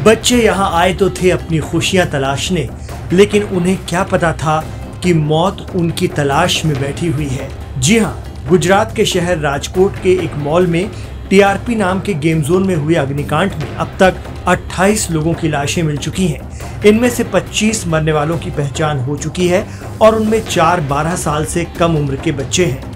बच्चे यहाँ आए तो थे अपनी खुशियां तलाशने, लेकिन उन्हें क्या पता था कि मौत उनकी तलाश में बैठी हुई है। जी हाँ, गुजरात के शहर राजकोट के एक मॉल में टीआरपी नाम के गेम जोन में हुए अग्निकांड में अब तक 28 लोगों की लाशें मिल चुकी हैं। इनमें से 25 मरने वालों की पहचान हो चुकी है और उनमें 4-12 साल से कम उम्र के बच्चे हैं।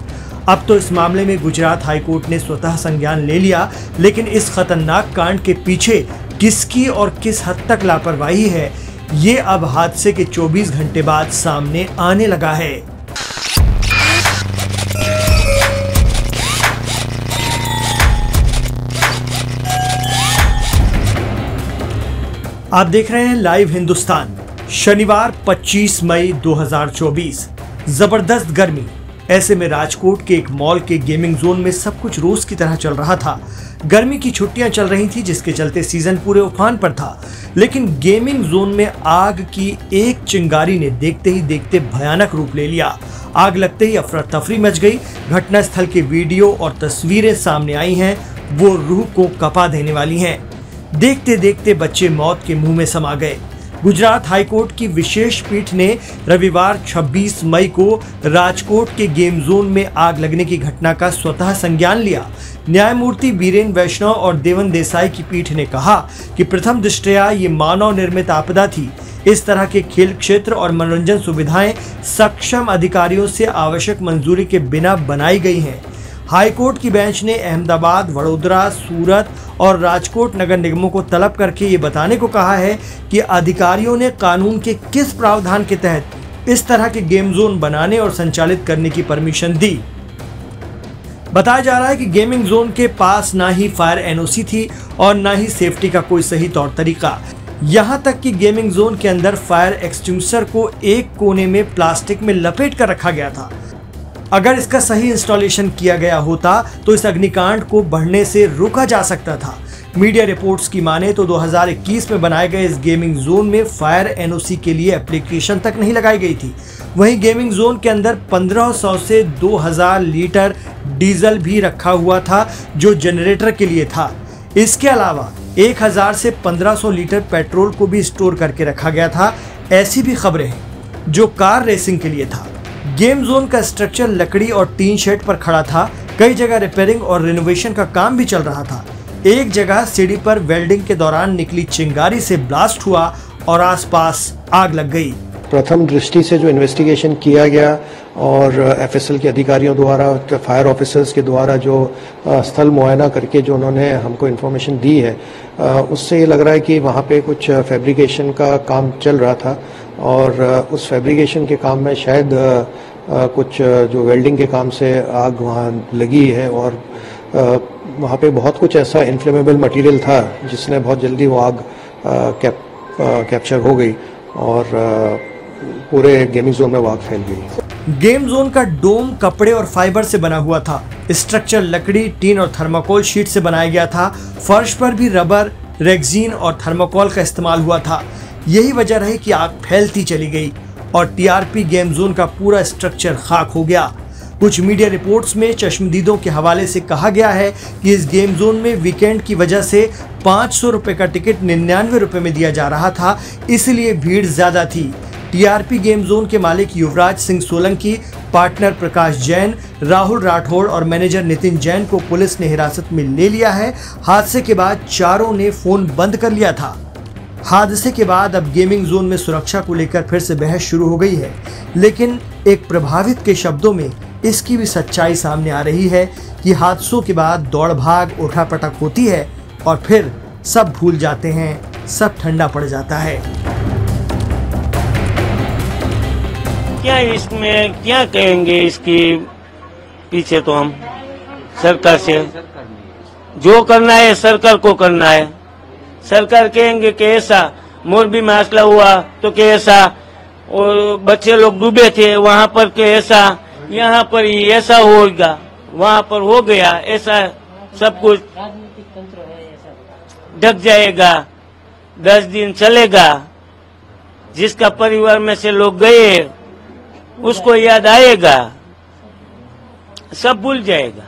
अब तो इस मामले में गुजरात हाईकोर्ट ने स्वतः संज्ञान ले लिया, लेकिन इस खतरनाक कांड के पीछे किसकी और किस हद तक लापरवाही है, ये अब हादसे के 24 घंटे बाद सामने आने लगा है। आप देख रहे हैं लाइव हिंदुस्तान। शनिवार 25 मई 2024। जबरदस्त गर्मी। ऐसे में राजकोट के एक मॉल के गेमिंग जोन में सब कुछ रोज की तरह चल रहा था। गर्मी की छुट्टियां चल रही थी, जिसके चलते सीजन पूरे उफान पर था। लेकिन गेमिंग जोन में आग की एक चिंगारी ने देखते ही देखते भयानक रूप ले लिया। आग लगते ही अफरा तफरी मच गई। घटनास्थल के वीडियो और तस्वीरें सामने आई हैं, वो रूह को कपा देने वाली हैं। देखते देखते बच्चे मौत के मुंह में समा गए। गुजरात हाईकोर्ट की विशेष पीठ ने रविवार 26 मई को राजकोट के गेम जोन में आग लगने की घटना का स्वतः संज्ञान लिया। न्यायमूर्ति बीरेन वैष्णव और देवन देसाई की पीठ ने कहा कि प्रथम दृष्टया ये मानव निर्मित आपदा थी। इस तरह के खेल क्षेत्र और मनोरंजन सुविधाएं सक्षम अधिकारियों से आवश्यक मंजूरी के बिना बनाई गई हैं। हाईकोर्ट की बेंच ने अहमदाबाद, वडोदरा, सूरत और राजकोट नगर निगमों को तलब करके ये बताने को कहा है कि अधिकारियों ने कानून के किस प्रावधान के तहत इस तरह के गेम जोन बनाने और संचालित करने की परमिशन दी। बताया जा रहा है कि गेमिंग जोन के पास ना ही फायर एनओसी थी और ना ही सेफ्टी का कोई सही तौर तरीका। यहाँ तक कि गेमिंग जोन के अंदर फायर एक्सटिंग्विशर को एक कोने में प्लास्टिक में लपेट कर रखा गया था। अगर इसका सही इंस्टॉलेशन किया गया होता तो इस अग्निकांड को बढ़ने से रोका जा सकता था। मीडिया रिपोर्ट्स की माने तो 2021 में बनाए गए इस गेमिंग जोन में फायर एनओसी के लिए एप्लीकेशन तक नहीं लगाई गई थी। वहीं गेमिंग जोन के अंदर 1500 से 2000 लीटर डीजल भी रखा हुआ था, जो जनरेटर के लिए था। इसके अलावा 1000 से 1500 लीटर पेट्रोल को भी स्टोर करके रखा गया था। ऐसी भी खबरें हैं जो कार रेसिंग के लिए था। गेम जोन का स्ट्रक्चर लकड़ी और टीन शेड पर खड़ा था। कई जगह रिपेयरिंग और रिनोवेशन का काम भी चल रहा था। एक जगह सीढ़ी पर वेल्डिंग के दौरान निकली चिंगारी से ब्लास्ट हुआ और आसपास आग लग गई। प्रथम दृष्टि से जो इन्वेस्टिगेशन किया गया और एफएसएल के अधिकारियों द्वारा, फायर ऑफिसर्स के द्वारा जो स्थल मुआयना करके जो उन्होंने हमको इन्फॉर्मेशन दी है, उससे ये लग रहा है कि वहाँ पे कुछ फैब्रिकेशन का काम चल रहा था और उस फैब्रिकेशन के काम में शायद कुछ जो वेल्डिंग के काम से आग वहाँ लगी है और वहाँ पे बहुत कुछ ऐसा इन्फ्लेमेबल मटेरियल था जिसने बहुत जल्दी वो आग कैप्चर हो गई और पूरे गेमिंग जोन में आग फैल गई। गेम जोन का डोम कपड़े और फाइबर से बना हुआ था। स्ट्रक्चर लकड़ी, टीन और थर्माकोल शीट से बनाया गया था। फर्श पर भी रबर, रेक्सीन और थर्माकोल का इस्तेमाल हुआ था। यही वजह रही कि आग फैलती चली गई और टीआरपी गेम जोन का पूरा स्ट्रक्चर खाक हो गया। कुछ मीडिया रिपोर्ट्स में चश्मदीदों के हवाले से कहा गया है कि इस गेम जोन में वीकेंड की वजह से 500 रुपए का टिकट 99 रुपए में दिया जा रहा था, इसलिए भीड़ ज्यादा थी। टीआरपी गेम जोन के मालिक युवराज सिंह सोलंकी, पार्टनर प्रकाश जैन, राहुल राठौड़ और मैनेजर नितिन जैन को पुलिस ने हिरासत में ले लिया है। हादसे के बाद चारों ने फोन बंद कर लिया था। हादसे के बाद अब गेमिंग जोन में सुरक्षा को लेकर फिर से बहस शुरू हो गई है, लेकिन एक प्रभावित के शब्दों में इसकी भी सच्चाई सामने आ रही है कि हादसों के बाद दौड़ भाग उठापटक होती है और फिर सब भूल जाते हैं, सब ठंडा पड़ जाता है। क्या इसमें क्या कहेंगे, इसके पीछे तो हम सरकार से जो करना है सरकार को करना है। सरकार कहेंगे कि ऐसा मोरबी में हादसा हुआ तो कि ऐसा, और बच्चे लोग डूबे थे वहाँ पर के ऐसा, यहाँ पर ही ऐसा होगा, वहाँ पर हो गया ऐसा, सब कुछ ढक जाएगा, 10 दिन चलेगा। जिसका परिवार में से लोग गए उसको याद आएगा, सब भूल जाएगा।